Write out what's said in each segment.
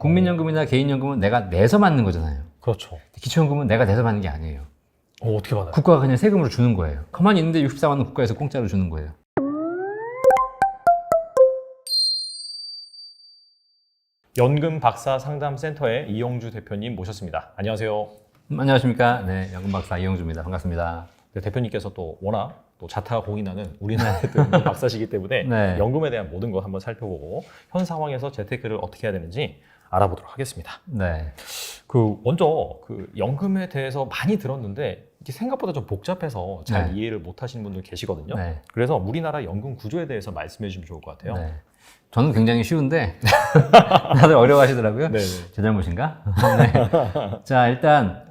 국민연금이나 개인연금은 내가 내서 받는 거잖아요. 그렇죠. 기초연금은 내가 내서 받는 게 아니에요. 어떻게 받아요? 국가가 그냥 세금으로 주는 거예요. 가만히 있는데 64만 원 국가에서 공짜로 주는 거예요. 연금 박사 상담센터의 이영주 대표님 모셨습니다. 안녕하세요. 안녕하십니까. 네, 연금박사 이영주입니다. 반갑습니다. 네, 대표님께서 또 워낙 또 자타공인하는 우리나라의 또 연금 박사시기 때문에 네. 연금에 대한 모든 거 한번 살펴보고 현 상황에서 재테크를 어떻게 해야 되는지 알아보도록 하겠습니다. 네. 먼저 연금에 대해서 많이 들었는데 이게 생각보다 좀 복잡해서 잘 네. 이해를 못 하시는 분들 계시거든요. 네. 그래서 우리나라 연금 구조에 대해서 말씀해 주시면 좋을 것 같아요. 네. 저는 굉장히 쉬운데 다들 어려워하시더라고요. 네. 제 잘못인가? 네. 자, 일단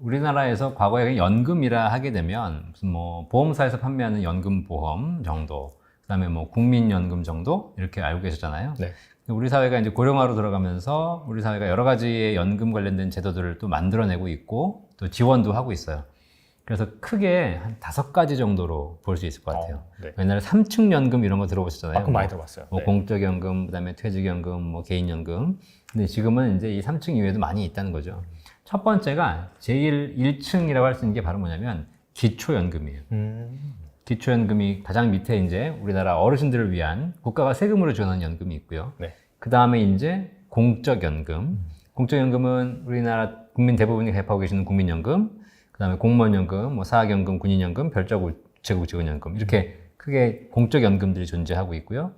우리나라에서 과거에 연금이라 하게 되면 무슨 뭐 보험사에서 판매하는 연금보험 정도, 그다음에 뭐 국민연금 정도 이렇게 알고 계셨잖아요. 네. 우리 사회가 이제 고령화로 들어가면서 우리 사회가 여러 가지의 연금 관련된 제도들을 또 만들어내고 있고 또 지원도 하고 있어요. 그래서 크게 한 5가지 정도로 볼 수 있을 것 같아요. 네. 옛날에 3층 연금 이런 거 들어보셨잖아요. 그럼 많이 들어봤어요. 뭐 네. 공적연금, 그다음에 퇴직연금, 뭐 개인연금. 근데 지금은 이제 이 3층 이외에도 많이 있다는 거죠. 첫 번째가 제일 1층이라고 할 수 있는 게 바로 뭐냐면 기초연금이에요. 기초연금이 가장 밑에 이제 우리나라 어르신들을 위한 국가가 세금으로 지원하는 연금이 있고요. 네. 그 다음에 이제 공적연금. 공적연금은 우리나라 국민 대부분이 가입하고 계시는 국민연금, 그 다음에 공무원연금, 뭐 사학연금, 군인연금, 별자국제국직원연금 이렇게 크게 공적연금들이 존재하고 있고요.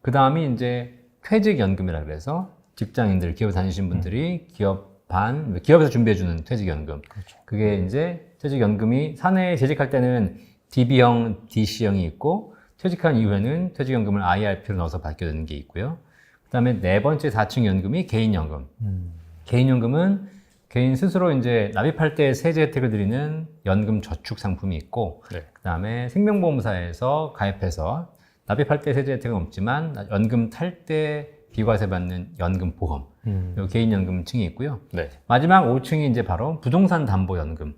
그 다음이 이제 퇴직연금이라 그래서 직장인들, 기업 다니신 분들이 기업에서 준비해주는 퇴직연금. 그렇죠. 그게 이제 퇴직연금이 사내에 재직할 때는 DB형, DC형이 있고 퇴직한 이후에는 퇴직연금을 IRP로 넣어서 받게 되는 게 있고요. 그 다음에 네 번째 4층 연금이 개인연금. 개인연금은 개인 스스로 이제 납입할 때 세제 혜택을 드리는 연금 저축 상품이 있고, 네. 그 다음에 생명보험사에서 가입해서 납입할 때 세제 혜택은 없지만 연금 탈 때 비과세 받는 연금보험, 요 개인연금층이 있고요. 네. 마지막 5층이 이제 바로 부동산 담보 연금.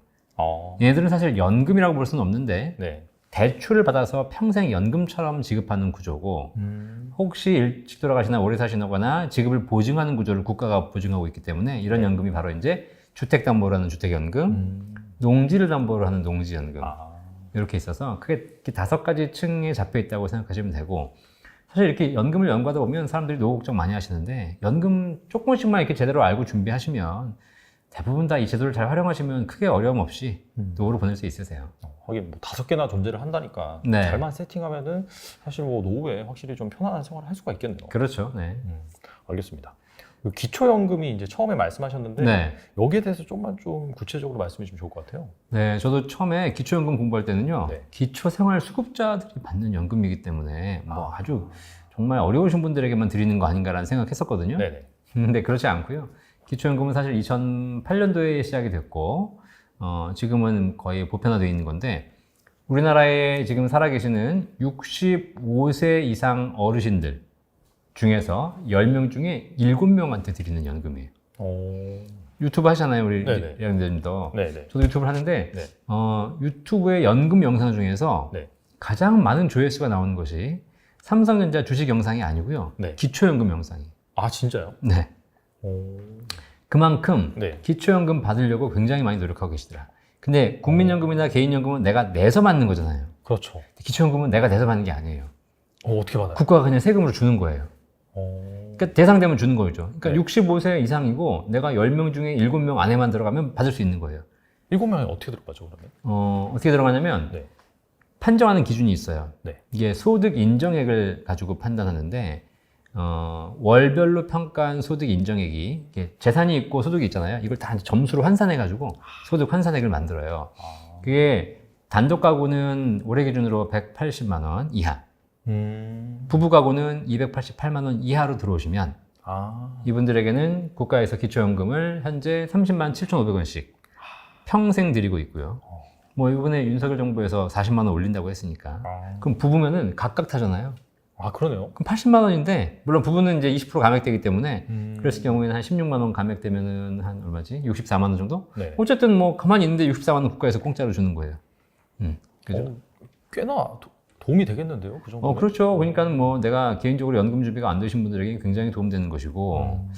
얘네들은 사실 연금이라고 볼 수는 없는데 네. 대출을 받아서 평생 연금처럼 지급하는 구조고, 혹시 일찍 돌아가시나 오래 사시거나 지급을 보증하는 구조를 국가가 보증하고 있기 때문에 이런 연금이 바로 이제 주택담보라는 주택연금, 농지를 담보로 하는 농지연금 이렇게 있어서 크게 이렇게 5가지 층에 잡혀 있다고 생각하시면 되고, 사실 이렇게 연금을 연구하다 보면 사람들이 노후 걱정 많이 하시는데 연금 조금씩만 이렇게 제대로 알고 준비하시면 대부분 다 이 제도를 잘 활용하시면 크게 어려움 없이 노후를 보낼 수 있으세요. 하긴 뭐 5개나 존재를 한다니까 네. 잘만 세팅하면은 사실 뭐 노후에 확실히 좀 편안한 생활을 할 수가 있겠네요. 그렇죠. 네. 알겠습니다. 기초연금이 이제 처음에 말씀하셨는데 네. 여기에 대해서 좀만 좀 구체적으로 말씀해 주시면 좋을 것 같아요. 네, 저도 처음에 기초연금 공부할 때는요, 네. 기초생활수급자들이 받는 연금이기 때문에 뭐 아주 정말 어려우신 분들에게만 드리는 거 아닌가라는 생각했었거든요. 네네. 근데 그렇지 않고요. 기초연금은 사실 2008년도에 시작이 됐고, 지금은 거의 보편화되어 있는 건데, 우리나라에 지금 살아계시는 65세 이상 어르신들 중에서 10명 중에 7명한테 드리는 연금이에요. 유튜브 하시잖아요, 우리 네네. 여러분들도. 네네. 저도 유튜브를 하는데, 네. 유튜브의 연금 영상 중에서 네. 가장 많은 조회수가 나오는 것이 삼성전자 주식 영상이 아니고요. 네. 기초연금 영상이. 아 진짜요? 네. 그만큼 네. 기초연금 받으려고 굉장히 많이 노력하고 계시더라. 근데 국민연금이나 개인연금은 내가 내서 받는 거잖아요. 그렇죠. 기초연금은 내가 내서 받는 게 아니에요. 어떻게 받아요? 국가가 그냥 세금으로 주는 거예요. 그러니까 대상되면 주는 거죠. 그러니까 네. 65세 이상이고 내가 10명 중에 7명 안에만 들어가면 받을 수 있는 거예요. 7명이 어떻게 들어가죠 그러면? 어떻게 들어가냐면 네. 판정하는 기준이 있어요. 네. 이게 소득 인정액을 가지고 판단하는데 월별로 평가한 소득 인정액이 이게 재산이 있고 소득이 있잖아요. 이걸 다 점수로 환산해 가지고 소득 환산액을 만들어요. 그게 단독 가구는 올해 기준으로 180만 원 이하, 부부 가구는 288만 원 이하로 들어오시면 이분들에게는 국가에서 기초연금을 현재 30만 7,500원씩 평생 드리고 있고요. 뭐 이번에 윤석열 정부에서 40만 원 올린다고 했으니까 그럼 부부면은 각각 타잖아요. 그러네요. 그럼 80만 원인데 물론 부부는 이제 20% 감액되기 때문에 그랬을 경우에는 한 16만 원 감액되면은 한 얼마지? 64만 원 정도? 네. 어쨌든 뭐 가만히 있는데 64만 원 국가에서 공짜로 주는 거예요. 그죠? 꽤나 도움이 되겠는데요, 그 정도? 그렇죠. 그러니까는 뭐 내가 개인적으로 연금 준비가 안 되신 분들에게 굉장히 도움되는 것이고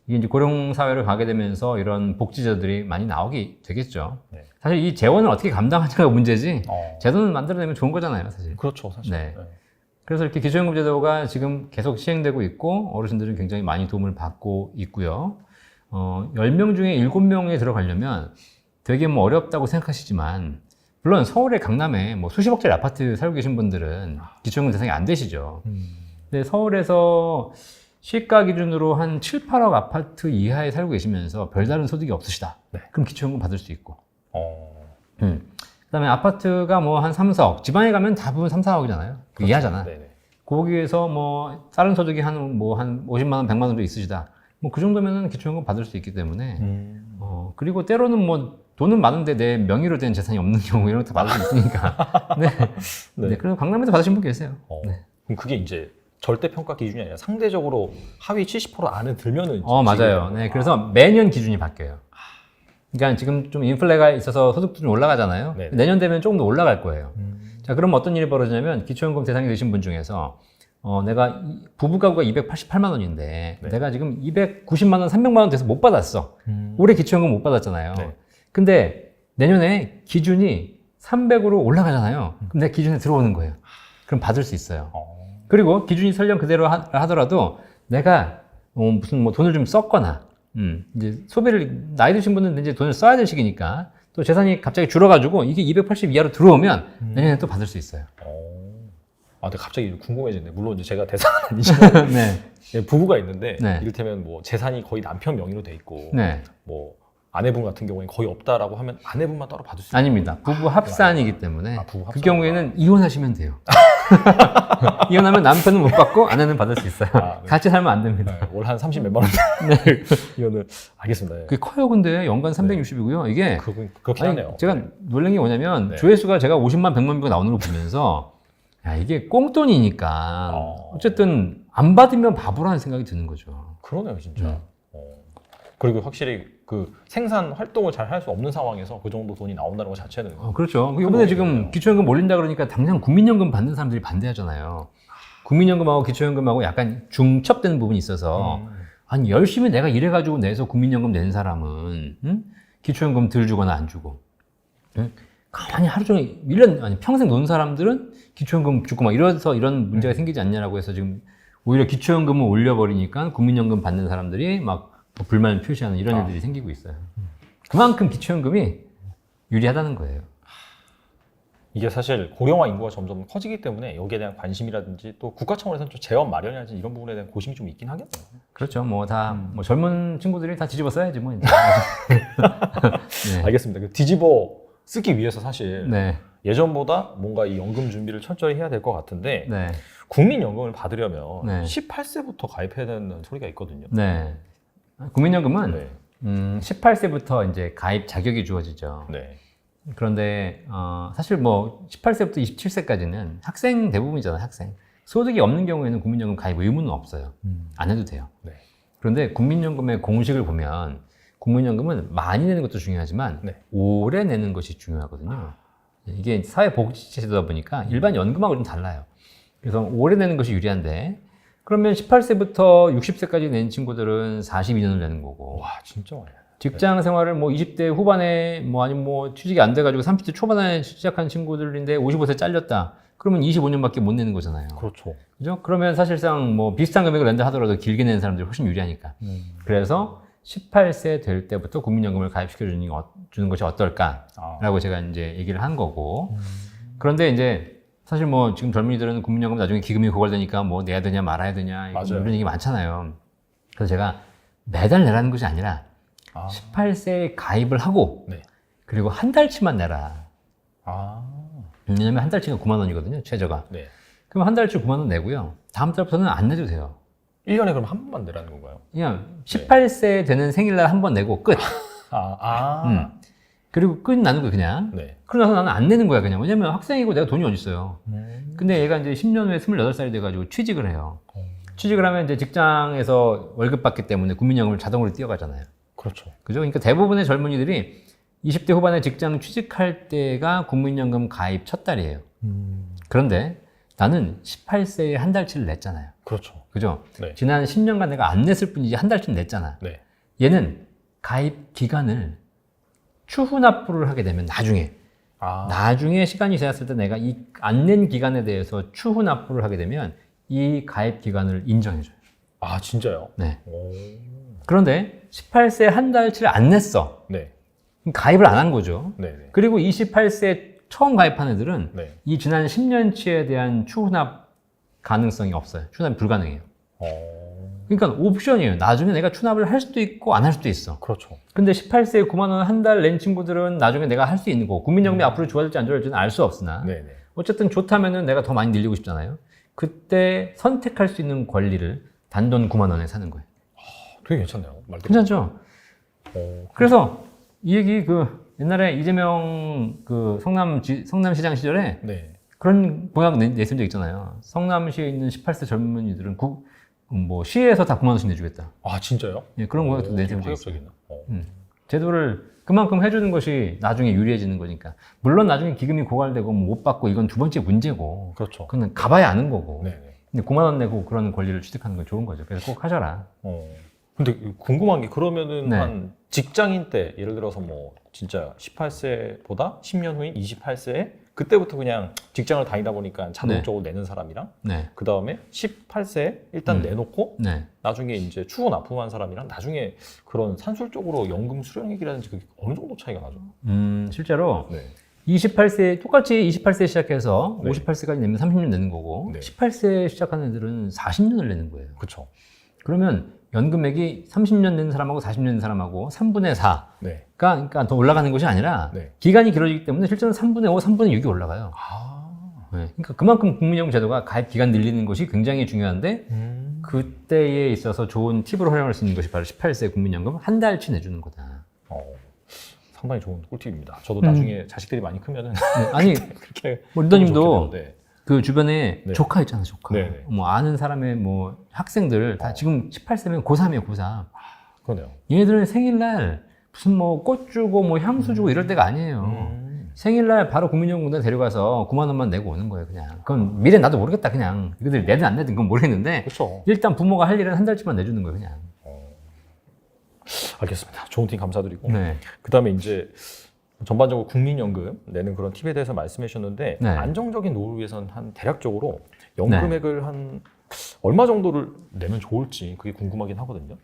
이게 이제 고령 사회를 가게 되면서 이런 복지제도들이 많이 나오게 되겠죠. 네. 사실 이 재원을 어떻게 감당하냐가 문제지. 어. 제도는 만들어내면 좋은 거잖아요, 사실. 그렇죠, 사실. 네. 그래서 이렇게 기초연금 제도가 지금 계속 시행되고 있고 어르신들은 굉장히 많이 도움을 받고 있고요. 10명 중에 7명에 들어가려면 되게 뭐 어렵다고 생각하시지만 물론 서울의 강남에 뭐 수십억짜리 아파트 살고 계신 분들은 기초연금 대상이 안 되시죠. 근데 서울에서 시가 기준으로 한 7, 8억 아파트 이하에 살고 계시면서 별다른 소득이 없으시다. 네. 그럼 기초연금 받을 수 있고. 어. 그다음에 아파트가 뭐 한 3, 4억. 지방에 가면 대부분 3, 4억이잖아요. 그 이하잖아. 네네. 거기에서 뭐 다른 소득이 한 50만 원, 100만 원도 있으시다. 뭐 그 정도면은 기초연금 받을 수 있기 때문에 그리고 때로는 뭐 돈은 많은데 내 명의로 된 재산이 없는 경우 이런 것도 받을 수 있으니까. 네. 네. 네. 그래서 강남에서 받으신 분 계세요. 네. 그럼 그게 이제 절대 평가 기준이 아니라 상대적으로 하위 70% 안에 들면은 맞아요. 네. 그래서 매년 기준이 바뀌어요. 그러니까 지금 좀 인플레가 있어서 소득도 좀 올라가잖아요. 네네. 내년 되면 조금 더 올라갈 거예요. 자, 그럼 어떤 일이 벌어지냐면 기초연금 대상이 되신 분 중에서 내가 부부가구가 288만 원인데 네. 내가 지금 290만 원, 300만 원 돼서 못 받았어. 올해 기초연금 못 받았잖아요. 네. 근데 내년에 기준이 300으로 올라가잖아요. 그럼 내 기준에 들어오는 거예요. 그럼 받을 수 있어요. 그리고 기준이 설령 그대로 하더라도 내가 무슨 뭐 돈을 좀 썼거나 이제 소비를 나이 드신 분은 이제 돈을 써야 될 시기니까 또 재산이 갑자기 줄어가지고 이게 280 이하로 들어오면 내년에 또 받을 수 있어요. 근데 갑자기 궁금해지네. 물론 이제 제가 대상은 아니지만 네. 부부가 있는데 네. 이를테면 뭐 재산이 거의 남편 명의로 돼 있고 네. 뭐 아내분 같은 경우에는 거의 없다라고 하면 아내분만 따로 받을 수 있어요? 아닙니다. 부부 합산이기 때문에 부부 합산. 그 경우에는 이혼하시면 돼요. 이혼하면 남편은 못 받고 아내는 받을 수 있어요. 네. 같이 살면 안 됩니다. 네, 월 한 30몇만 원. 네. 이거는 알겠습니다. 네. 그게 커요, 근데 연간 360이고요. 이게 그렇긴 하네요. 제가 놀란 게 뭐냐면 네. 조회수가 조회수가 제가 50만, 100만 뷰가 나오는 걸 보면서 야, 이게 꽁돈이니까 어쨌든 안 받으면 바보라는 생각이 드는 거죠. 그러네요, 진짜. 그리고 확실히 그 생산 활동을 잘 할 수 없는 상황에서 그 정도 돈이 나온다는 것 자체는 그렇죠. 이번에 지금 기초연금 올린다 그러니까 당장 국민연금 받는 사람들이 반대하잖아요. 국민연금하고 기초연금하고 약간 중첩되는 부분이 있어서 아니 열심히 내가 일해가지고 내서 국민연금 낸 사람은 기초연금 덜 주거나 안 주고 가만히 하루 종일 1년 아니 평생 노는 사람들은 기초연금 주고 막 이래서 이런 문제가 생기지 않냐라고 해서 지금 오히려 기초연금을 올려버리니까 국민연금 받는 사람들이 막 불만을 표시하는 이런 일들이 생기고 있어요. 그만큼 기초연금이 유리하다는 거예요. 이게 사실 고령화 인구가 점점 커지기 때문에 여기에 대한 관심이라든지 또 국가 차원에서는 좀 재원 마련이라든지 이런 부분에 대한 고심이 좀 있긴 하겠네요. 그렇죠. 뭐 다 뭐 젊은 친구들이 다 뒤집어 써야지 뭐. 이제. 네. 알겠습니다. 그 뒤집어 쓰기 위해서 사실 네. 예전보다 뭔가 이 연금 준비를 철저히 해야 될 것 같은데 네. 국민연금을 받으려면 네. 18세부터 가입해야 되는 소리가 있거든요. 네. 국민연금은 네. 18세부터 이제 가입 자격이 주어지죠. 네. 그런데 사실 뭐 18세부터 27세까지는 학생 대부분이잖아요. 학생. 소득이 없는 경우에는 국민연금 가입 의무는 없어요. 안 해도 돼요. 네. 그런데 국민연금의 공식을 보면 국민연금은 많이 내는 것도 중요하지만 네. 오래 내는 것이 중요하거든요. 이게 사회복지제도다 보니까 일반 연금하고 좀 달라요. 그래서 오래 내는 것이 유리한데 그러면 18세부터 60세까지 낸 친구들은 42년을 내는 거고 와 진짜 많이. 직장 생활을 뭐 20대 후반에 뭐 아니면 뭐 취직이 안 돼가지고 30대 초반에 시작한 친구들인데 55세 잘렸다. 그러면 25년밖에 못 내는 거잖아요. 그렇죠. 그죠? 그러면 사실상 뭐 비슷한 금액을 낸다 하더라도 길게 내는 사람들이 훨씬 유리하니까. 그래서 18세 될 때부터 국민연금을 가입시켜 주는 것이 어떨까라고 제가 이제 얘기를 한 거고. 그런데 이제 사실 뭐 지금 젊은이들은 국민연금 나중에 기금이 고갈되니까 뭐 내야 되냐 말아야 되냐 이런 얘기 많잖아요. 그래서 제가 매달 내라는 것이 아니라 18세에 가입을 하고 네. 그리고 한 달치만 내라. 아. 왜냐면 한 달치가 9만 원이거든요, 최저가. 네. 그럼 한 달치 9만 원 내고요. 다음 달부터는 안 내도 돼요. 1년에 그럼 한 번만 내라는 건가요? 그냥 18세 되는 생일날 한 번 내고 끝. 그리고 끝나는 거야, 그냥. 네. 그러고 나서 나는 안 내는 거야, 그냥. 왜냐면 학생이고 내가 돈이 어딨어요. 근데 얘가 이제 10년 후에 28살이 돼가지고 취직을 해요. 취직을 하면 이제 직장에서 월급 받기 때문에 국민연금을 자동으로 띄어가잖아요. 그렇죠. 그죠? 그러니까 대부분의 젊은이들이 20대 후반에 직장 취직할 때가 국민연금 가입 첫 달이에요. 그런데 나는 18세에 한 달치를 냈잖아요. 그렇죠. 그죠? 네. 지난 10년간 내가 안 냈을 뿐이지 한 달쯤 냈잖아. 네. 얘는 가입 기간을 추후 납부를 하게 되면 나중에 시간이 지났을 때 내가 이 안 낸 기간에 대해서 추후 납부를 하게 되면 이 가입 기간을 인정해줘요. 아, 진짜요? 네. 오. 그런데 18세 한 달치를 안 냈어. 네. 그럼 가입을 안 한 거죠. 네. 네. 그리고 28세 처음 가입한 애들은 네. 이 지난 10년치에 대한 추후납 가능성이 없어요. 추납이 불가능해요. 그러니까 옵션이에요. 나중에 내가 추납을 할 수도 있고 안 할 수도 있어. 그렇죠. 근데 18세에 9만 원 한 달 낸 친구들은 나중에 내가 할 수 있는 거고 국민연금이 앞으로 좋아질지 안 좋아질지는 알 수 없으나 네. 네. 어쨌든 좋다면은 내가 더 많이 늘리고 싶잖아요. 그때 선택할 수 있는 권리를 단돈 9만 원에 사는 거예요. 되게 괜찮네요. 말 괜찮죠? 그래서 이 얘기 옛날에 이재명 성남시장 시절에 네. 그런 공약 내신 적 있잖아요. 성남시에 있는 18세 젊은이들은 시에서 다 9만 원씩 내주겠다. 아, 진짜요? 예, 그런 공약도 내신 적 있어요. 파격적이네. 제도를 그만큼 해주는 것이 나중에 유리해지는 거니까. 물론 나중에 기금이 고갈되고 못 받고 이건 두 번째 문제고. 그렇죠. 그건 가봐야 아는 거고. 네. 근데 9만 원 내고 그런 권리를 취득하는 건 좋은 거죠. 그래서 꼭 하셔라. 근데 궁금한 게 그러면은 네. 한 직장인 때 예를 들어서 뭐 진짜 18세보다 10년 후인 28세에 그때부터 그냥 직장을 다니다 보니까 자동적으로 내는 사람이랑 네. 그 다음에 18세에 일단 내놓고 네. 나중에 이제 추후 납부한 사람이랑 나중에 그런 산술적으로 연금 수령액이라든지 그게 어느 정도 차이가 나죠? 실제로 네. 28세, 똑같이 28세 시작해서 네. 58세까지 내면 30년 내는 거고, 네. 18세 시작하는 애들은 40년을 내는 거예요. 그렇죠. 그러면 연금액이 30년 낸 사람하고 40년 낸 사람하고 3분의 4가 네. 그러니까 더 올라가는 것이 아니라 네. 기간이 길어지기 때문에 실제로는 3분의 5, 3분의 6이 올라가요. 아. 네. 그러니까 그만큼 국민연금 제도가 가입 기간 늘리는 것이 굉장히 중요한데 그때에 있어서 좋은 팁으로 활용할 수 있는 것이 바로 18세 국민연금 한 달치 내주는 거다. 상당히 좋은 꿀팁입니다. 저도 나중에 자식들이 많이 크면은 네. 아니 그렇게 리더님도 네. 그 주변에 네. 조카 있잖아, 조카. 네. 뭐 아는 사람의 뭐 학생들 다 지금 18세면 고3이에요, 고3. 그러네요. 얘네들은 생일날 무슨 뭐 꽃 주고 뭐 향수 주고 이럴 때가 아니에요. 생일날 바로 국민연금공단 데려가서 9만 원만 내고 오는 거예요, 그냥. 그건 미래 나도 모르겠다, 그냥. 이들 내든 안 내든 그건 모르겠는데 그렇죠. 일단 부모가 할 일은 한 달치만 내주는 거예요, 그냥. 알겠습니다. 좋은 팁 감사드리고. 네. 그다음에 이제 전반적으로 국민연금 내는 그런 팁에 대해서 말씀해 주셨는데 네. 안정적인 노후를 위해서는 한 대략적으로 연금액을 한 얼마 정도를 내면 좋을지 그게 궁금하긴 하거든요.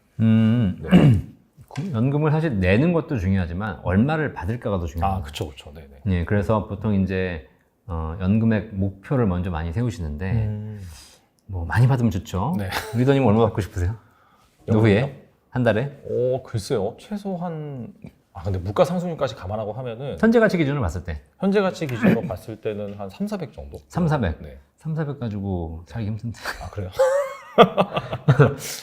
연금을 사실 내는 것도 중요하지만 얼마를 받을까가 더 중요해요. 아, 그렇죠, 그렇죠. 네네. 네, 그래서 보통 이제 연금액 목표를 먼저 많이 세우시는데 뭐 많이 받으면 좋죠. 네. 리더님 얼마 받고 싶으세요? 노후에? 한 달에? 글쎄요. 최소한 근데 물가 상승률까지 감안하고 하면은 현재 가치 기준으로 봤을 때 현재 가치 기준으로 봤을 때는 한 3, 400 정도. 3, 400. 네. 3, 400 가지고 살기 힘든데. 아, 그래요?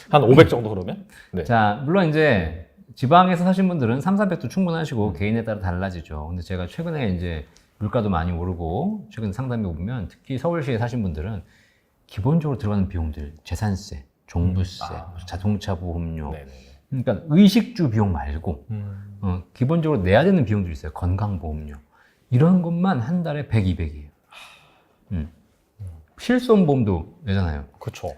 한 500 정도 그러면? 네. 자, 물론 이제 지방에서 사신 분들은 3, 400도 충분하시고 개인에 따라 달라지죠. 근데 제가 최근에 이제 물가도 많이 오르고 최근 상담해 보면 특히 서울시에 사신 분들은 기본적으로 들어가는 비용들, 재산세, 종부세, 자동차 보험료, 네네네. 그러니까 의식주 비용 말고 기본적으로 내야 되는 비용들이 있어요. 건강보험료. 이런 것만 한 달에 100, 200이에요. 실손보험도 내잖아요. 그렇죠.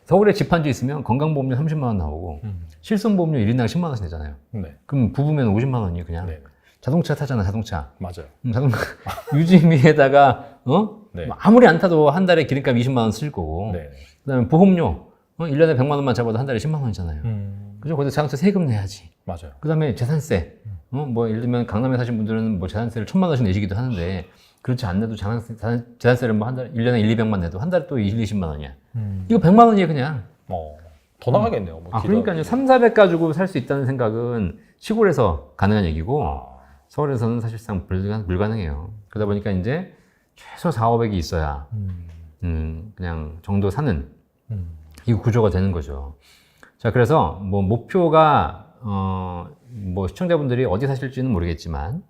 서울에 집 한 주 있으면 건강보험료 30만 원 나오고 실손보험료 1인당 10만 원씩 내잖아요. 네. 그럼 부부면 50만 원이에요, 그냥. 네. 자동차 타잖아, 자동차. 맞아요. 자동차 유지비에다가 네. 아무리 안 타도 한 달에 기름값 20만 원 쓸 거고. 네. 그다음에 보험료 1년에 100만 원만 잡아도 한 달에 10만 원이잖아요. 음. 그죠? 거기서 자동차 세금 내야지. 맞아요. 그다음에 재산세. 뭐 예를 들면 강남에 사신 분들은 뭐 재산세를 1,000만 원씩 내시기도 하는데 그렇지 않내도 재산세를 뭐 한 달에 1년에 1, 200만 내도 한 달에 또 20만 원이야. 이거 100만 원이에요, 그냥. 더 나가겠네요. 뭐 그러니까요. 3, 400 가지고 살 수 있다는 생각은 시골에서 가능한 얘기고 서울에서는 사실상 불가능해요. 그러다 보니까 이제 최소 4, 500이 있어야 그냥 정도 사는 이 구조가 되는 거죠. 자, 그래서 뭐 목표가 뭐 시청자분들이 어디 사실지는 모르겠지만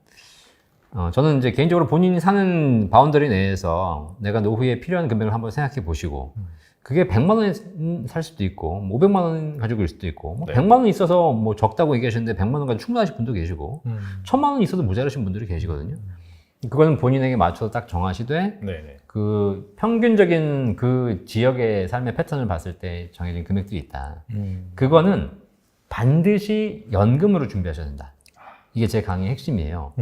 저는 이제 개인적으로 본인이 사는 바운더리 내에서 내가 노후에 필요한 금액을 한번 생각해 보시고 그게 100만 원에 살 수도 있고 500만 원 가지고 일 수도 있고 뭐 네. 100만 원 있어서 뭐 적다고 얘기하시는데 100만 원 가지고 충분하신 분도 계시고 1000만 원 있어도 모자라신 분들이 계시거든요. 그거는 본인에게 맞춰서 딱 정하시되 네네. 그 평균적인 그 지역의 삶의 패턴을 봤을 때 정해진 금액들이 있다. 그거는 반드시 연금으로 준비하셔야 된다. 이게 제 강의의 핵심이에요.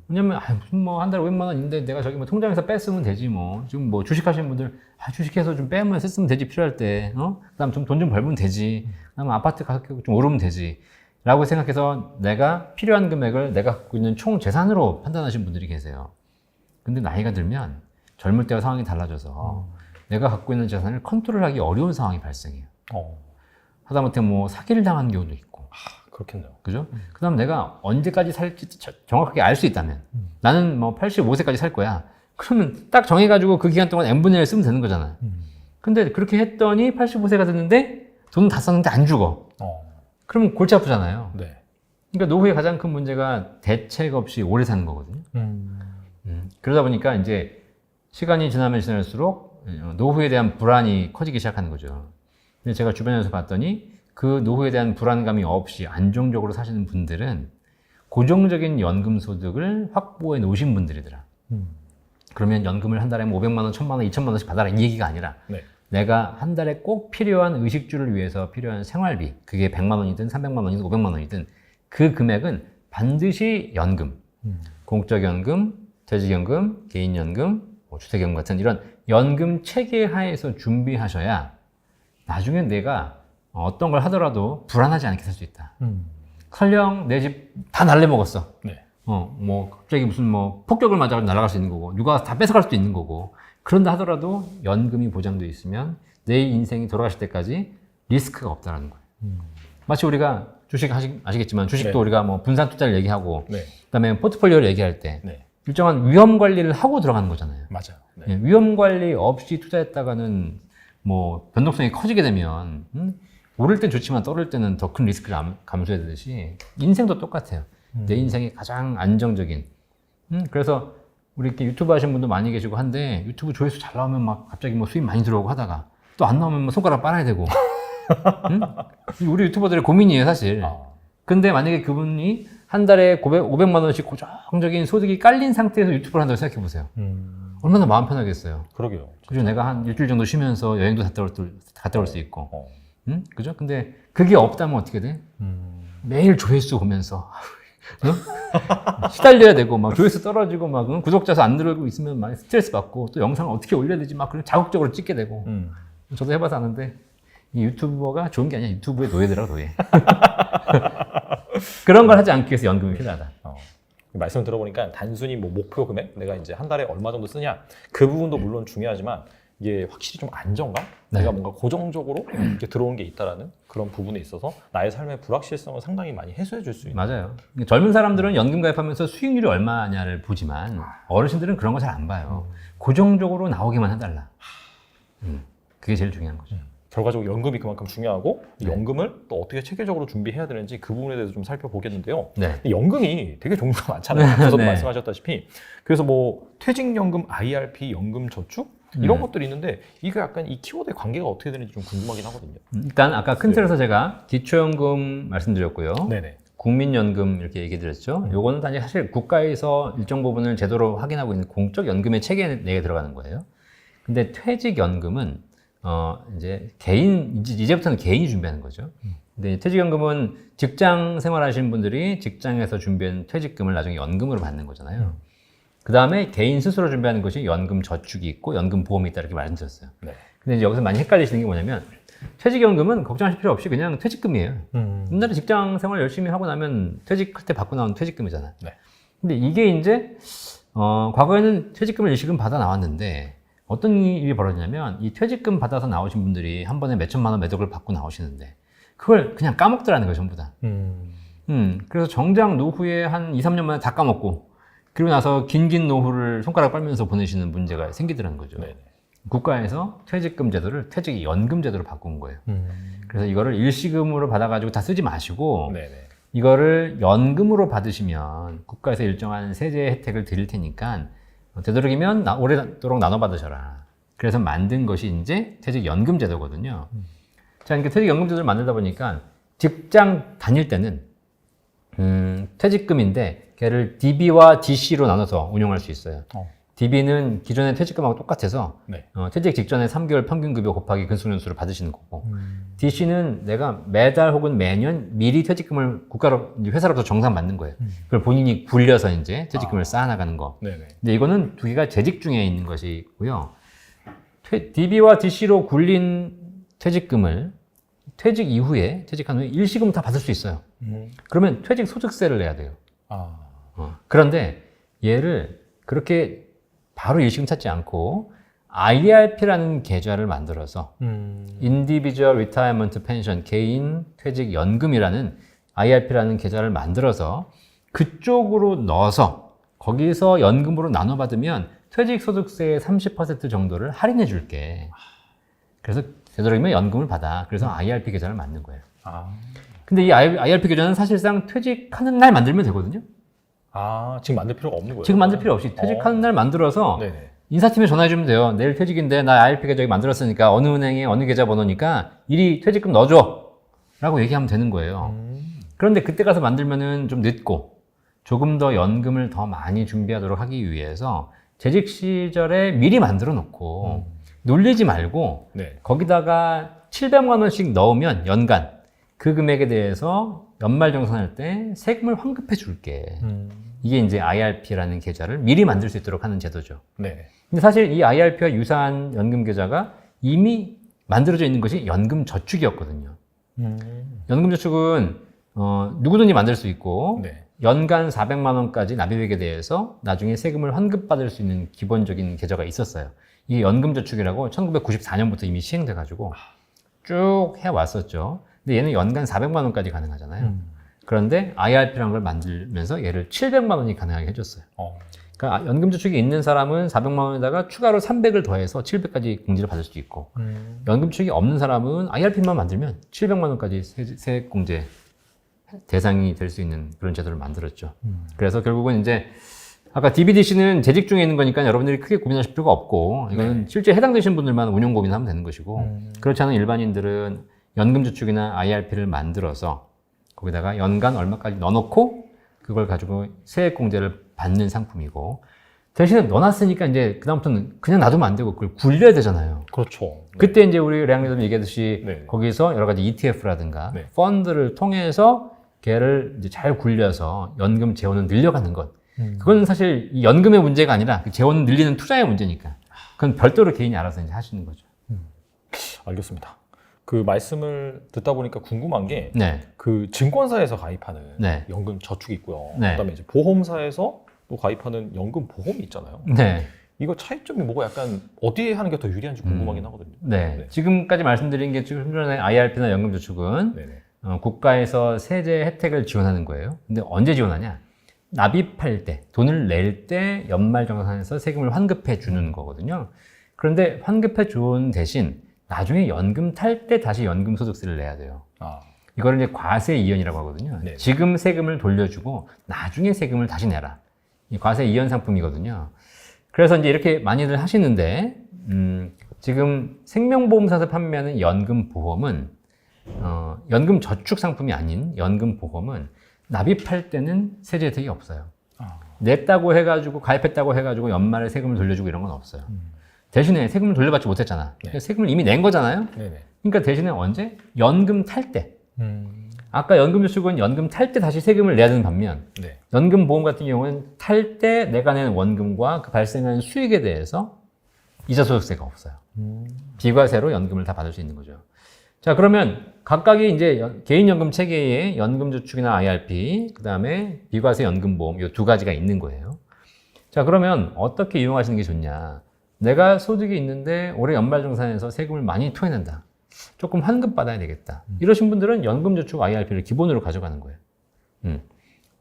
왜냐면 무슨 뭐 한 달에 500만 원 있는데 내가 저기 뭐 통장에서 뺐으면 되지 뭐. 지금 뭐 주식하시는 분들 주식해서 좀 빼면 쓰면 되지 필요할 때. 그다음 좀 돈 좀 벌면 되지. 그다음 아파트 가격 좀 오르면 되지. 라고 생각해서 내가 필요한 금액을 내가 갖고 있는 총 재산으로 판단하시는 분들이 계세요. 근데 나이가 들면 젊을 때와 상황이 달라져서 내가 갖고 있는 재산을 컨트롤하기 어려운 상황이 발생해요. 하다못해 뭐 사기를 당하는 경우도 있고. 그렇겠네요. 그죠? 그 다음 내가 언제까지 살지 정확하게 알 수 있다면 나는 뭐 85세까지 살 거야. 그러면 딱 정해가지고 그 기간 동안 n분의 1 쓰면 되는 거잖아요. 근데 그렇게 했더니 85세가 됐는데 돈 다 썼는데 안 죽어. 그러면 골치 아프잖아요. 네. 그러니까 노후의 가장 큰 문제가 대책 없이 오래 사는 거거든요. 그러다 보니까 이제 시간이 지나면 지날수록 노후에 대한 불안이 커지기 시작하는 거죠. 근데 제가 주변에서 봤더니 그 노후에 대한 불안감이 없이 안정적으로 사시는 분들은 고정적인 연금 소득을 확보해 놓으신 분들이더라. 그러면 연금을 한 달에 뭐 500만 원, 1000만 원, 2000만 원씩 받아라 이 얘기가 아니라 네. 내가 한 달에 꼭 필요한 의식주를 위해서 필요한 생활비, 그게 100만 원이든 300만 원이든 500만 원이든 그 금액은 반드시 연금, 공적연금, 퇴직연금, 개인연금, 뭐 주택연금 같은 이런 연금 체계 하에서 준비하셔야 나중에 내가 어떤 걸 하더라도 불안하지 않게 살 수 있다. 설령 내 집 다 날려먹었어. 네. 뭐 갑자기 무슨 뭐 폭격을 맞아서 날아갈 수 있는 거고 누가 다 뺏어갈 수도 있는 거고 그런다 하더라도 연금이 보장되어 있으면 내 인생이 돌아가실 때까지 리스크가 없다라는 거예요. 마치 우리가 주식 아시겠지만 주식도 네. 우리가 뭐 분산 투자를 얘기하고 네. 그다음에 포트폴리오를 얘기할 때 네. 일정한 위험 관리를 하고 들어가는 거잖아요. 맞아요. 네. 예, 위험 관리 없이 투자했다가는 뭐 변동성이 커지게 되면 오를 땐 좋지만 떨어질 때는 더 큰 리스크를 감수해야 되듯이 인생도 똑같아요. 내 인생이 가장 안정적인. 그래서 우리 이렇게 유튜브 하시는 분도 많이 계시고 한데 유튜브 조회수 잘 나오면 막 갑자기 뭐 수입 많이 들어오고 하다가 또 안 나오면 뭐 손가락 빨아야 되고. 우리 유튜버들의 고민이에요 사실. 근데 만약에 그분이 한 달에 500만 원씩 고정적인 소득이 깔린 상태에서 유튜브를 한다고 생각해 보세요. 얼마나 마음 편하겠어요. 그러게요. 그리고 내가 한 일주일 정도 쉬면서 여행도 갔다 올 수 있고. 그죠? 근데 그게 없다면 어떻게 돼? 매일 조회수 보면서 시달려야 되고 막 조회수 떨어지고 막 구독자 수 안 늘고 있으면 막 스트레스 받고 또 영상을 어떻게 올려야 되지 막 그런 자극적으로 찍게 되고 저도 해봐서 아는데 이 유튜버가 좋은 게 아니야. 유튜브의 노예더라고 노예. 그런 걸 하지 않기 위해서 연금이 필요하다. 말씀 들어보니까 단순히 뭐 목표 금액 내가 이제 한 달에 얼마 정도 쓰냐 그 부분도 물론 중요하지만 이게 확실히 좀 안정감? 네. 내가 뭔가 고정적으로 이렇게 들어온 게 있다라는 그런 부분에 있어서 나의 삶의 불확실성을 상당히 많이 해소해 줄 수 있는. 맞아요. 젊은 사람들은 연금 가입하면서 수익률이 얼마냐를 보지만 어르신들은 그런 거 잘 안 봐요. 고정적으로 나오기만 해달라. 그게 제일 중요한 거죠. 결과적으로 연금이 그만큼 중요하고 연금을 또 어떻게 체계적으로 준비해야 되는지 그 부분에 대해서 좀 살펴보겠는데요. 네. 연금이 되게 종류가 많잖아요. 앞서도 네. 말씀하셨다시피 그래서 뭐 퇴직연금, IRP, 연금저축 이런 것들이 있는데 이거 약간 이 키워드의 관계가 어떻게 되는지 좀 궁금하긴 하거든요. 일단 아까 큰 틀에서 제가 기초연금 말씀드렸고요. 네네. 국민연금 이렇게 얘기 드렸죠. 요거는 단지 사실 국가에서 일정 부분을 제대로 확인하고 있는 공적 연금의 체계 내에 들어가는 거예요. 근데 퇴직연금은 이제 이제부터는 개인이 준비하는 거죠. 근데 퇴직연금은 직장 생활하시는 분들이 직장에서 준비한 퇴직금을 나중에 연금으로 받는 거잖아요. 그 다음에 개인 스스로 준비하는 것이 연금 저축이 있고 연금 보험이 있다 이렇게 말씀드렸어요. 네. 근데 이제 여기서 많이 헷갈리시는 게 뭐냐면 퇴직연금은 걱정하실 필요 없이 그냥 퇴직금이에요. 옛날에 직장 생활 열심히 하고 나면 퇴직할 때 받고 나온 퇴직금이잖아요. 네. 근데 이게 이제 과거에는 퇴직금을 일시금 받아 나왔는데 어떤 일이 벌어지냐면 이 퇴직금 받아서 나오신 분들이 한 번에 몇천만 원 매덕을 받고 나오시는데 그걸 그냥 까먹더라는 거예요 전부 다. 그래서 정작 노후에 한 2, 3년 만에 다 까먹고 그리고 나서 긴 노후를 손가락 빨면서 보내시는 문제가 생기더라는 거죠. 네네. 국가에서 퇴직금 제도를 퇴직연금 제도로 바꾼 거예요. 그래서 이거를 일시금으로 받아가지고 다 쓰지 마시고 네네. 이거를 연금으로 받으시면 국가에서 일정한 세제 혜택을 드릴 테니까 되도록이면 오래도록 나눠 받으셔라. 그래서 만든 것이 이제 퇴직연금 제도거든요. 자, 그러니까 퇴직연금 제도를 만들다 보니까 직장 다닐 때는 퇴직금인데 걔를 DB와 DC로 나눠서 운용할 수 있어요. 어. DB는 기존의 퇴직금하고 똑같아서 네. 퇴직 직전에 3개월 평균급여 곱하기 근속연수를 받으시는 거고 DC는 내가 매달 혹은 매년 미리 퇴직금을 국가로 이제 회사로부터 정산받는 거예요. 그걸 본인이 굴려서 이제 퇴직금을 쌓아나가는 거. 네네. 근데 이거는 두 개가 재직 중에 있는 것이고요. DB와 DC로 굴린 퇴직금을 퇴직 이후에 퇴직한 후에 일시금 다 받을 수 있어요. 그러면 퇴직 소득세를 내야 돼요. 아. 그런데 얘를 그렇게 바로 일시금 찾지 않고 IRP라는 계좌를 만들어서 Individual Retirement Pension 개인 퇴직 연금이라는 IRP라는 계좌를 만들어서 그쪽으로 넣어서 거기서 연금으로 나눠 받으면 퇴직 소득세의 30% 정도를 할인해 줄게. 그래서 되도록이면 연금을 받아. 그래서 IRP 계좌를 만든 거예요. 아. 근데 이 IRP 계좌는 사실상 퇴직하는 날 만들면 되거든요. 아, 지금 만들 필요가 없는 거예요? 지금 만들 필요 없이 퇴직하는 날 만들어서 네네. 인사팀에 전화해주면 돼요. 내일 퇴직인데 나 IRP 계좌 만들었으니까 어느 은행에 어느 계좌 번호니까 이리 퇴직금 넣어줘 라고 얘기하면 되는 거예요. 그런데 그때 가서 만들면은 좀 늦고 조금 더 연금을 더 많이 준비하도록 하기 위해서 재직 시절에 미리 만들어 놓고 놀리지 말고 네. 거기다가 700만 원씩 넣으면 연간 그 금액에 대해서 연말정산할 때 세금을 환급해 줄게. 이게 이제 IRP라는 계좌를 미리 만들 수 있도록 하는 제도죠. 네. 근데 사실 이 IRP와 유사한 연금 계좌가 이미 만들어져 있는 것이 연금 저축이었거든요. 연금 저축은 누구든지 만들 수 있고 네. 연간 400만 원까지 납입액에 대해서 나중에 세금을 환급받을 수 있는 기본적인 계좌가 있었어요. 이게 연금 저축이라고 1994년부터 이미 시행돼 가지고 쭉 해왔었죠. 근데 얘는 연간 400만 원까지 가능하잖아요. 그런데 IRP라는 걸 만들면서 얘를 700만 원이 가능하게 해줬어요. 그러니까 연금 저축이 있는 사람은 400만 원에다가 추가로 300을 더해서 700까지 공제를 받을 수도 있고 연금 저축이 없는 사람은 IRP만 만들면 700만 원까지 세액 공제 대상이 될 수 있는 그런 제도를 만들었죠. 그래서 결국은 이제 아까 DBDC는 재직 중에 있는 거니까 여러분들이 크게 고민하실 필요가 없고 이거는 실제 해당되신 분들만 운용 고민하면 되는 것이고 그렇지 않은 일반인들은 연금저축이나 IRP를 만들어서 거기다가 연간 얼마까지 넣어놓고 그걸 가지고 세액공제를 받는 상품이고 대신에 넣어놨으니까 이제 그다음부터는 그냥 놔두면 안 되고 그걸 굴려야 되잖아요. 그렇죠. 그때 이제 우리 레앙리도 얘기했듯이 네. 거기서 여러 가지 ETF라든가 네. 펀드를 통해서 걔를 이제 잘 굴려서 연금 재원을 늘려가는 것. 그건 사실 이 연금의 문제가 아니라 그 재원을 늘리는 투자의 문제니까. 그건 별도로 개인이 알아서 이제 하시는 거죠. 알겠습니다. 그 말씀을 듣다 보니까 궁금한 게 네. 그 증권사에서 가입하는 네. 연금 저축이 있고요. 네. 그다음에 이제 보험사에서 또 가입하는 연금 보험이 있잖아요. 네. 이거 차이점이 뭐가 약간 어디에 하는 게 더 유리한지 궁금하긴 하거든요. 네. 네. 지금까지 말씀드린 게 지금 전에 IRP나 연금저축은 네네. 국가에서 세제 혜택을 지원하는 거예요. 근데 언제 지원하냐? 납입할 때, 돈을 낼 때 연말정산에서 세금을 환급해 주는 거거든요. 그런데 환급해 준 대신 나중에 연금 탈 때 다시 연금 소득세를 내야 돼요. 아. 이거를 이제 과세 이연이라고 하거든요. 네. 지금 세금을 돌려주고 나중에 세금을 다시 내라. 이 과세 이연 상품이거든요. 그래서 이제 이렇게 많이들 하시는데 지금 생명보험사에서 판매하는 연금보험은 연금 저축 상품이 아닌 연금보험은 납입할 때는 세제 혜택이 없어요. 냈다고 해가지고 가입했다고 해가지고 연말에 세금을 돌려주고 이런 건 없어요. 대신에 세금을 돌려받지 못했잖아. 네. 세금을 이미 낸 거잖아요. 네네. 그러니까 대신에 언제? 연금 탈 때. 아까 연금저축은 연금 탈 때 다시 세금을 내야 되는 반면 네. 연금보험 같은 경우는 탈 때 내가 낸 원금과 그 발생한 수익에 대해서 이자소득세가 없어요. 비과세로 연금을 다 받을 수 있는 거죠. 자, 그러면 각각이 이제 개인연금 체계에 연금저축이나 IRP, 그 다음에 비과세 연금보험 이 두 가지가 있는 거예요. 자, 그러면 어떻게 이용하시는 게 좋냐? 내가 소득이 있는데 올해 연말정산에서 세금을 많이 토해낸다. 조금 환급받아야 되겠다. 이러신 분들은 연금저축 IRP를 기본으로 가져가는 거예요.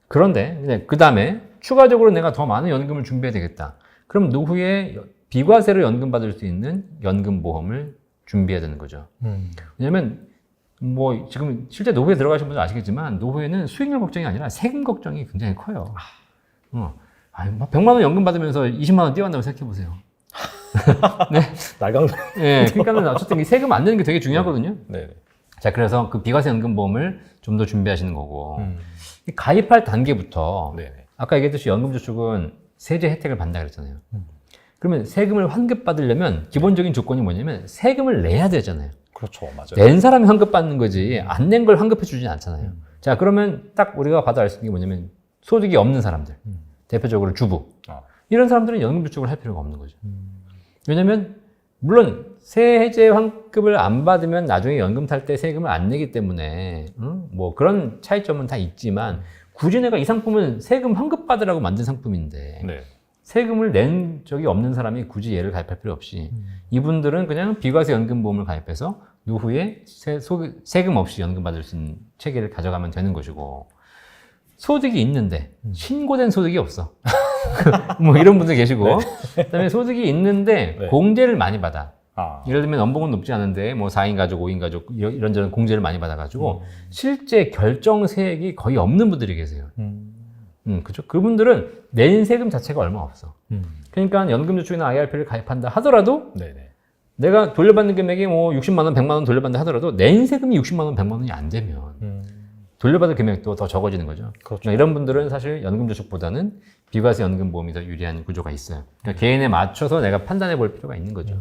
그런데 그 다음에 추가적으로 내가 더 많은 연금을 준비해야 되겠다. 그럼 노후에 비과세로 연금 받을 수 있는 연금보험을 준비해야 되는 거죠. 왜냐면 뭐 지금 실제 노후에 들어가신 분들 아시겠지만 노후에는 수익률 걱정이 아니라 세금 걱정이 굉장히 커요. 아니, 100만 원 연금 받으면서 20만 원 띄어간다고 생각해 보세요. 네. 날강도. 네, 그러니까 어쨌든 이 세금 안 내는 게 되게 중요하거든요. 네. 자, 그래서 그 비과세 연금보험을 좀 더 준비하시는 거고 가입할 단계부터 네. 아까 얘기했듯이 연금저축은 세제 혜택을 받는다 그랬잖아요. 그러면 세금을 환급받으려면 기본적인 조건이 뭐냐면 세금을 내야 되잖아요. 그렇죠, 맞아요. 낸 사람이 환급받는 거지 안 낸 걸 환급해 주진 않잖아요. 자, 그러면 딱 우리가 봐도 알 수 있는 게 뭐냐면 소득이 없는 사람들, 대표적으로 주부, 이런 사람들은 연금저축을 할 필요가 없는 거죠. 왜냐면 물론 세제 환급을 안 받으면 나중에 연금 탈 때 세금을 안 내기 때문에 뭐 그런 차이점은 다 있지만 굳이 내가 이 상품은 세금 환급 받으라고 만든 상품인데 네. 세금을 낸 적이 없는 사람이 굳이 얘를 가입할 필요 없이 이분들은 그냥 비과세 연금보험을 가입해서 노후에 세금 없이 연금 받을 수 있는 체계를 가져가면 되는 것이고, 소득이 있는데 신고된 소득이 없어. 뭐 이런 분들 계시고, 그다음에 소득이 있는데 네. 공제를 많이 받아. 아. 예를 들면 연봉은 높지 않은데 뭐 4인 가족, 5인 가족 이런저런 공제를 많이 받아가지고 실제 결정세액이 거의 없는 분들이 계세요. 그죠? 그분들은 낸 세금 자체가 얼마 없어. 그러니까 연금저축이나 IRP를 가입한다 하더라도 네네. 내가 돌려받는 금액이 뭐 60만 원, 100만 원 돌려받는다 하더라도 낸 세금이 60만 원, 100만 원이 안 되면 돌려받을 금액도 더 적어지는 거죠. 그렇죠. 그러니까 이런 분들은 사실 연금저축보다는 비과세 연금보험이 더 유리한 구조가 있어요. 그러니까 개인에 맞춰서 내가 판단해 볼 필요가 있는 거죠.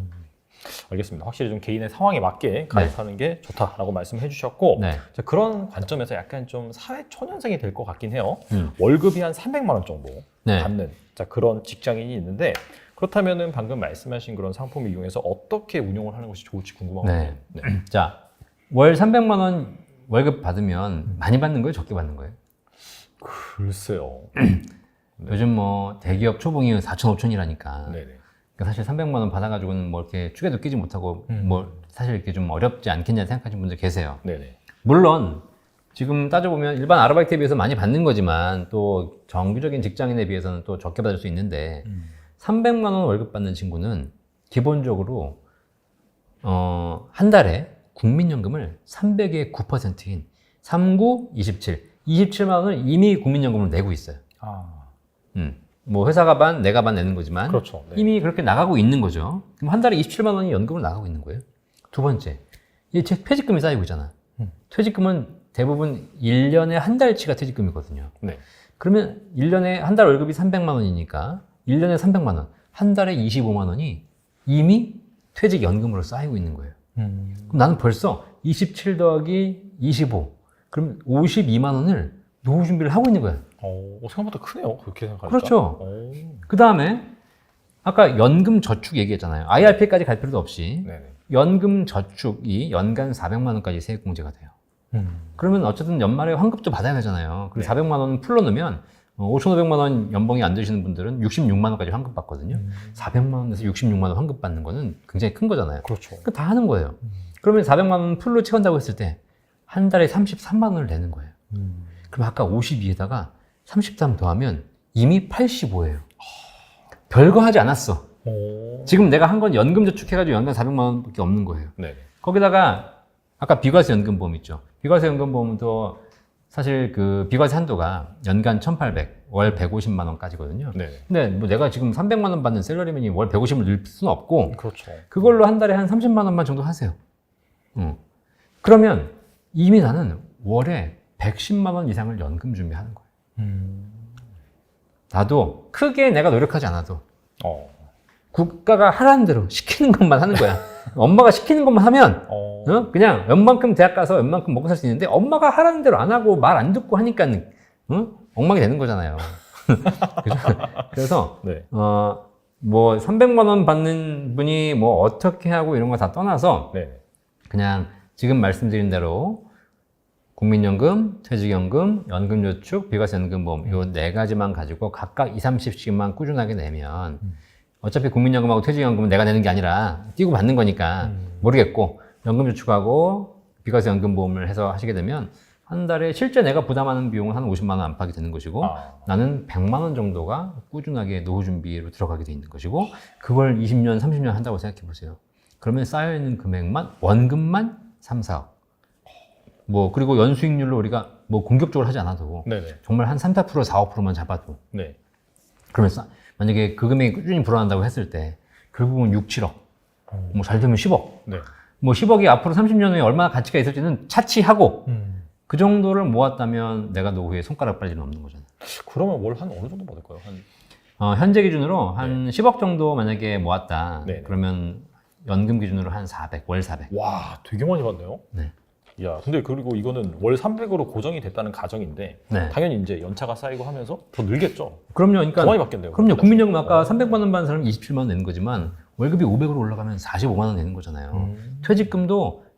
알겠습니다. 확실히 좀 개인의 상황에 맞게 가입하는 게 좋다라고 말씀해 주셨고, 네. 자, 그런 관점에서 약간 좀 사회 초년생이 될 것 같긴 해요. 월급이 한 300만 원 정도 네. 받는 자, 그런 직장인이 있는데, 그렇다면은 방금 말씀하신 그런 상품을 이용해서 어떻게 운용을 하는 것이 좋을지 궁금하거든요. 네. 자, 월 300만 원 월급 받으면 많이 받는 거예요? 적게 받는 거예요? 글쎄요. 요즘 뭐 대기업 초봉이 4천, 5천이라니까. 네네. 사실 300만 원 받아가지고는 뭐 이렇게 축에도 끼지 못하고 뭐 사실 이렇게 좀 어렵지 않겠냐 생각하시는 분들 계세요. 네네. 물론 지금 따져보면 일반 아르바이트에 비해서 많이 받는 거지만 또 정규적인 직장인에 비해서는 또 적게 받을 수 있는데 300만 원 월급 받는 친구는 기본적으로 한 달에 국민연금을 300의 9%인 39, 27, 27만 원을 이미 국민연금을 내고 있어요. 뭐 회사가 반, 내가 반 내는 거지만 그렇죠. 네. 이미 그렇게 나가고 있는 거죠. 그럼 한 달에 27만 원이 연금을 나가고 있는 거예요. 두 번째, 이 퇴직금이 쌓이고 있잖아. 퇴직금은 대부분 1년에 한 달치가 퇴직금이거든요. 네. 그러면 1년에 한 달 월급이 300만 원이니까 1년에 300만 원, 한 달에 25만 원이 이미 퇴직연금으로 쌓이고 있는 거예요. 그럼 나는 벌써 27 더하기 25, 그럼 52만 원을 노후 준비를 하고 있는 거예요. 생각보다 크네요. 그렇게 생각하니까. 그렇죠. 그 다음에 아까 연금 저축 얘기했잖아요. IRP까지 갈 필요도 없이 네네. 연금 저축이 연간 400만 원까지 세액 공제가 돼요. 그러면 어쨌든 연말에 환급도 받아야 되잖아요. 그리고 400만 원 풀러 넣으면 5,500만 원 연봉이 안 되시는 분들은 66만 원까지 환급 받거든요. 400만 원에서 66만 원 환급 받는 거는 굉장히 큰 거잖아요. 그렇죠. 그거 다 하는 거예요. 그러면 400만 원 풀로 채운다고 했을 때 한 달에 33만 원을 내는 거예요. 그럼 아까 52에다가 33 더하면 이미 85예요. 별거 하지 않았어. 지금 내가 한 건 연금 저축해가지고 연간 400만 원밖에 없는 거예요. 네네. 거기다가 아까 비과세 연금보험 있죠. 비과세 연금보험도 사실 그 비과세 한도가 연간 1,800, 월 150만 원까지거든요. 네네. 근데 뭐 내가 지금 300만 원 받는 셀러리맨이 월 150을 늘 수는 없고 그렇죠. 그걸로 한 달에 한 30만 원만 정도 하세요. 그러면 이미 나는 월에 110만 원 이상을 연금 준비하는 거예요. 나도 크게 내가 노력하지 않아도 국가가 하라는 대로 시키는 것만 하는 거야. 엄마가 시키는 것만 하면 그냥 웬만큼 대학 가서 웬만큼 먹고 살 수 있는데 엄마가 하라는 대로 안 하고 말 안 듣고 하니까 엉망이 되는 거잖아요. 그래서 네. 뭐 300만 원 받는 분이 뭐 어떻게 하고 이런 거 다 떠나서 네. 그냥 지금 말씀드린 대로 국민연금, 퇴직연금, 연금저축, 비과세연금보험 요 네 가지만 가지고 각각 20, 30씩만 꾸준하게 내면 어차피 국민연금하고 퇴직연금은 내가 내는 게 아니라 띄고 받는 거니까 모르겠고 연금저축하고 비과세연금보험을 해서 하시게 되면 한 달에 실제 내가 부담하는 비용은 한 50만 원 안팎이 되는 것이고 나는 100만 원 정도가 꾸준하게 노후 준비로 들어가게 돼 있는 것이고 그걸 20년, 30년 한다고 생각해 보세요. 그러면 쌓여있는 금액만 원금만 3, 4억. 뭐 그리고 연수익률로 우리가 뭐 공격적으로 하지 않아도 네네. 정말 한 3, 4%, 4, 5%만 잡아도 네. 그러면 만약에 그 금액이 꾸준히 불어난다고 했을 때 결국은 6, 7억 뭐 잘 되면 10억 네. 뭐 10억이 앞으로 30년 후에 얼마나 가치가 있을지는 차치하고 그 정도를 모았다면 내가 노후에 손가락 빨 일은 없는 거잖아. 그러면 월 한 어느 정도 받을까요? 현재 기준으로 한 10억 정도 만약에 모았다. 네. 그러면 연금 기준으로 한 400, 월 400. 와, 되게 많이 받네요. 네. 야, 근데 그리고 이거는 월 300으로 고정이 됐다는 가정인데 네. 당연히 이제 연차가 쌓이고 하면서 더 늘겠죠. 그럼요. 그러니까 더 많이 받겠네요. 그럼요. 국민연금 아까 300만 원 받는 사람이 27만 원 내는 거지만 월급이 500으로 올라가면 45만 원 내는 거잖아요. 퇴직금도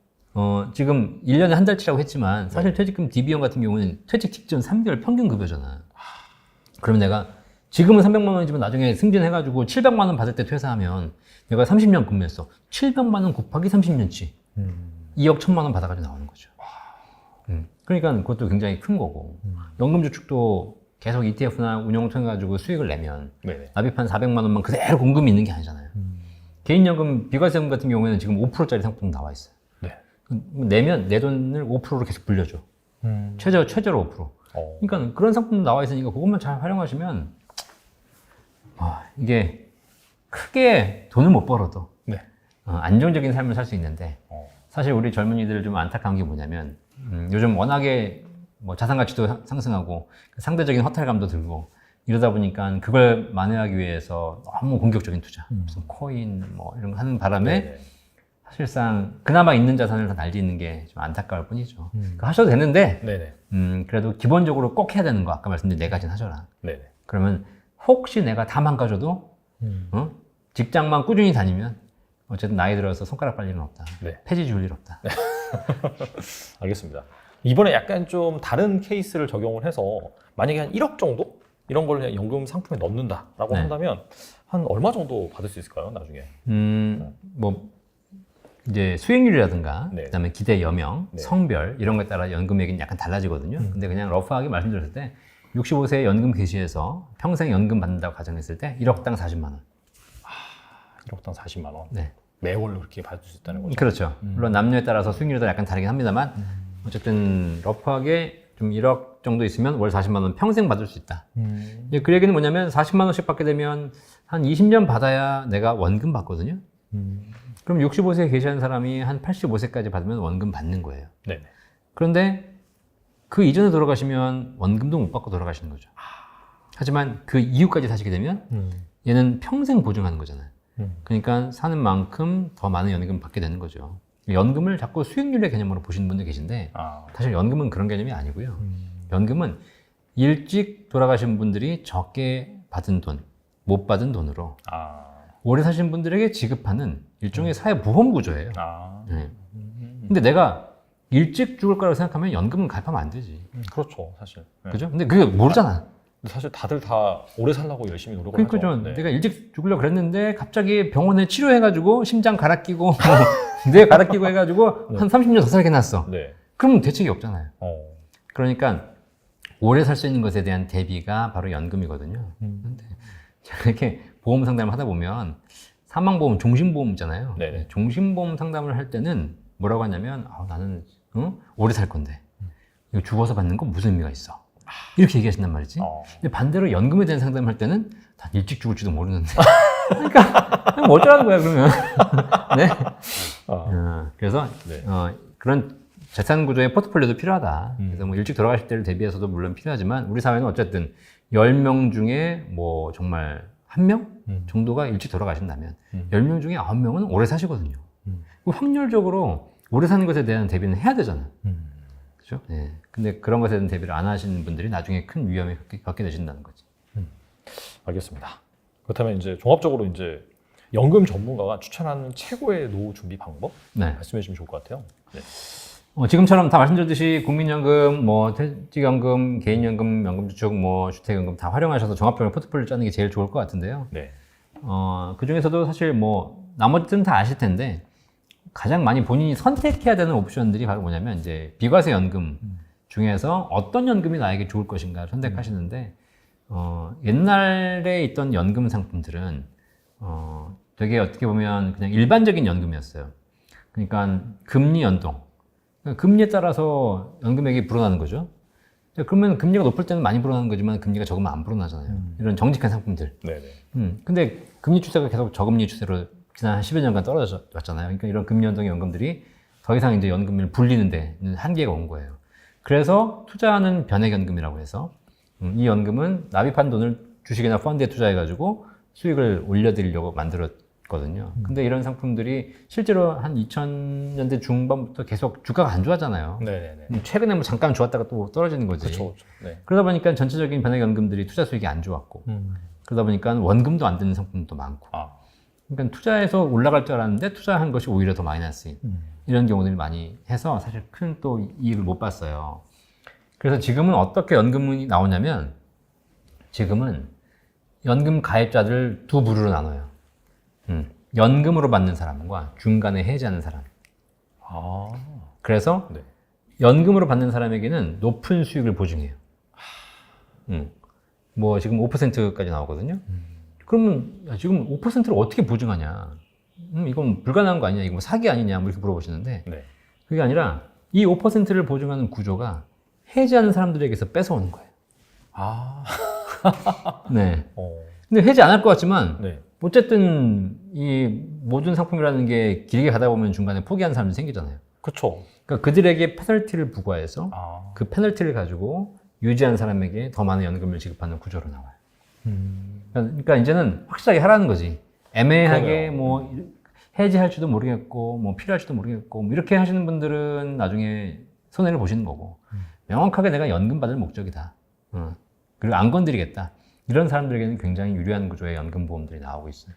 지금 1년에 한 달치라고 했지만 사실 퇴직금 DB형 같은 경우는 퇴직 직전 3개월 평균 급여잖아. 그러면 내가 지금은 300만 원이지만 나중에 승진해가지고 700만 원 받을 때 퇴사하면 내가 30년 근무했어. 700만 원 곱하기 30년치. 2억 1천만 원 받아가지고 나오는 거죠. 그러니까 그것도 굉장히 큰 거고. 연금저축도 계속 ETF나 운용 통해가지고 수익을 내면 네네. 납입한 400만 원만 그대로 공금이 있는 게 아니잖아요. 개인연금, 비과세금 같은 경우에는 지금 5%짜리 상품 나와 있어요. 네. 내면 내 돈을 5%로 계속 불려줘. 최저로 5%. 그러니까 그런 상품 나와 있으니까 그것만 잘 활용하시면 이게 크게 돈을 못 벌어도 네. 안정적인 삶을 살 수 있는데 사실 우리 젊은이들 좀 안타까운 게 뭐냐면 요즘 워낙에 뭐 자산 가치도 상승하고 상대적인 허탈감도 들고 이러다 보니까 그걸 만회하기 위해서 너무 공격적인 투자, 무슨 코인 뭐 이런 거 하는 바람에 네네. 사실상 그나마 있는 자산을 다 날리는 게 좀 안타까울 뿐이죠. 그거 하셔도 되는데 네네. 그래도 기본적으로 꼭 해야 되는 거 아까 말씀드린 4가지는 하셔라. 네네. 그러면 혹시 내가 다 망가져도 직장만 꾸준히 다니면 어쨌든 나이 들어서 손가락 빨 일은 없다. 네. 폐지 줄 일 없다. 알겠습니다. 이번에 약간 좀 다른 케이스를 적용을 해서 만약에 한 1억 정도 이런 걸 그냥 연금 상품에 넣는다라고 네. 한다면 한 얼마 정도 받을 수 있을까요? 나중에? 뭐 이제 수익률이라든가 네. 그다음에 기대 여명, 네. 성별 이런 거에 따라 연금액이 약간 달라지거든요. 근데 그냥 러프하게 말씀드렸을 때 65세 연금 개시해서 평생 연금 받는다고 가정했을 때 1억당 40만 원. 1억당 40만 원. 네. 매월 그렇게 받을 수 있다는 거죠. 그렇죠. 물론 남녀에 따라서 수익률이 다 약간 다르긴 합니다만 어쨌든 러프하게 좀 1억 정도 있으면 월 40만 원 평생 받을 수 있다. 이제 그 얘기는 뭐냐면 40만 원씩 받게 되면 한 20년 받아야 내가 원금 받거든요. 그럼 65세에 계시는 사람이 한 85세까지 받으면 원금 받는 거예요. 네네. 그런데 그 이전에 돌아가시면 원금도 못 받고 돌아가시는 거죠. 하지만 그 이후까지 사시게 되면 얘는 평생 보증하는 거잖아요. 그러니까 사는 만큼 더 많은 연금 받게 되는 거죠. 연금을 자꾸 수익률의 개념으로 보시는 분들 계신데 사실 연금은 그런 개념이 아니고요. 연금은 일찍 돌아가신 분들이 적게 받은 돈, 못 받은 돈으로 오래 사신 분들에게 지급하는 일종의 사회보험 구조예요. 네. 근데 내가 일찍 죽을 거라고 생각하면 연금은 가입하면 안 되지. 그렇죠, 사실. 네. 그죠? 근데 그게 모르잖아. 근데 사실 다들 다 오래 살라고 열심히 노력을 그러니까 하죠. 좀 내가 일찍 죽으려고 그랬는데 갑자기 병원에 치료해가지고 심장 갈아 끼고 뇌 갈아 끼고 해가지고 한 30년 더 살게 놨어. 네. 그럼 대책이 없잖아요. 어. 그러니까 오래 살 수 있는 것에 대한 대비가 바로 연금이거든요. 근데 이렇게 보험 상담을 하다 보면 사망보험, 종신보험 있잖아요. 네네. 종신보험 상담을 할 때는 뭐라고 하냐면 나는 오래 살 건데 이거 죽어서 받는 거 무슨 의미가 있어? 이렇게 얘기하신단 말이지. 근데 반대로 연금에 대한 상담을 할 때는 난 일찍 죽을지도 모르는데 그러니까 뭐 어쩌라는 거야 그러면. 네. 그래서 네. 그런 재산 구조의 포트폴리오도 필요하다. 그래서 뭐 일찍 돌아가실 때를 대비해서도 물론 필요하지만 우리 사회는 어쨌든 10명 중에 뭐 정말 1명 정도가 일찍 돌아가신다면 10명 중에 9명은 오래 사시거든요. 확률적으로 오래 사는 것에 대한 대비는 해야 되잖아. 그죠? 네. 근데 그런 것에 대한 대비를 안 하시는 분들이 나중에 큰 위험에 겪게 되신다는 거지. 알겠습니다. 그렇다면 이제 종합적으로 이제 연금 전문가가 추천하는 최고의 노후 준비 방법 네. 말씀해 주시면 좋을 것 같아요. 네. 지금처럼 다 말씀드렸듯이 국민연금, 뭐 퇴직연금, 개인연금, 연금저축, 뭐 주택연금 다 활용하셔서 종합적으로 포트폴리오 짜는 게 제일 좋을 것 같은데요. 네. 그 중에서도 사실 뭐 나머지는 다 아실 텐데 가장 많이 본인이 선택해야 되는 옵션들이 바로 뭐냐면 이제 비과세 연금 중에서 어떤 연금이 나에게 좋을 것인가를 선택하시는데 옛날에 있던 연금 상품들은 되게 어떻게 보면 그냥 일반적인 연금이었어요. 그러니까 금리 연동. 금리에 따라서 연금액이 불어나는 거죠. 그러면 금리가 높을 때는 많이 불어나는 거지만 금리가 적으면 안 불어나잖아요. 이런 정직한 상품들. 네네. 근데 금리 추세가 계속 저금리 추세로 지난 한 10여 년간 떨어져 왔잖아요. 그러니까 이런 금리 연동의 연금들이 더 이상 이제 연금을 불리는데 한계가 온 거예요. 그래서 투자하는 변액연금이라고 해서 이 연금은 납입한 돈을 주식이나 펀드에 투자해가지고 수익을 올려드리려고 만들었거든요. 근데 이런 상품들이 실제로 한 2000년대 중반부터 계속 주가가 안 좋았잖아요. 네네네. 최근에 뭐 잠깐 좋았다가 또 떨어지는 거지. 그렇죠. 네. 그러다 보니까 전체적인 변액연금들이 투자 수익이 안 좋았고 그러다 보니까 원금도 안 되는 상품도 많고 아. 그러니까 투자해서 올라갈 줄 알았는데 투자한 것이 오히려 더 마이너스인 이런 경우들이 많이 해서 사실 큰 또 이익을 못 봤어요. 그래서 지금은 어떻게 연금이 나오냐면 지금은 연금 가입자들 두 부류로 나눠요. 연금으로 받는 사람과 중간에 해지하는 사람. 아. 그래서 네. 연금으로 받는 사람에게는 높은 수익을 보증해요. 뭐 지금 5%까지 나오거든요. 그러면 야, 지금 5%를 어떻게 보증하냐? 이건 불가능한 거 아니냐? 이거 뭐 사기 아니냐? 뭐 이렇게 물어보시는데 네. 그게 아니라 이 5%를 보증하는 구조가 해지하는 사람들에게서 뺏어오는 거예요. 아. 네. 근데 해지 안 할 것 같지만 네. 어쨌든 이 모든 상품이라는 게 길게 가다 보면 중간에 포기하는 사람들이 생기잖아요. 그렇죠. 그러니까 그들에게 페널티를 부과해서 아. 그 페널티를 가지고 유지한 사람에게 더 많은 연금을 지급하는 구조로 나와요. 그러니까 이제는 확실하게 하라는 거지. 애매하게 그러네요. 뭐 해지할지도 모르겠고 뭐 필요할지도 모르겠고 뭐 이렇게 하시는 분들은 나중에 손해를 보시는 거고 명확하게 내가 연금 받을 목적이다. 그리고 안 건드리겠다. 이런 사람들에게는 굉장히 유리한 구조의 연금 보험들이 나오고 있어요.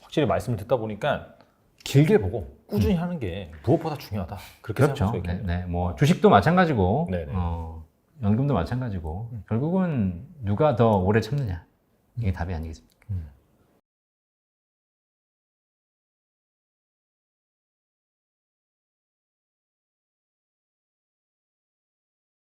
확실히 말씀을 듣다 보니까 길게 보고 꾸준히 하는 게 무엇보다 중요하다. 그렇게 그렇죠. 생각할 수 있겠네요. 네, 뭐 주식도 마찬가지고, 네네. 연금도 마찬가지고, 결국은 누가 더 오래 참느냐 이게 답이 아니겠습니까?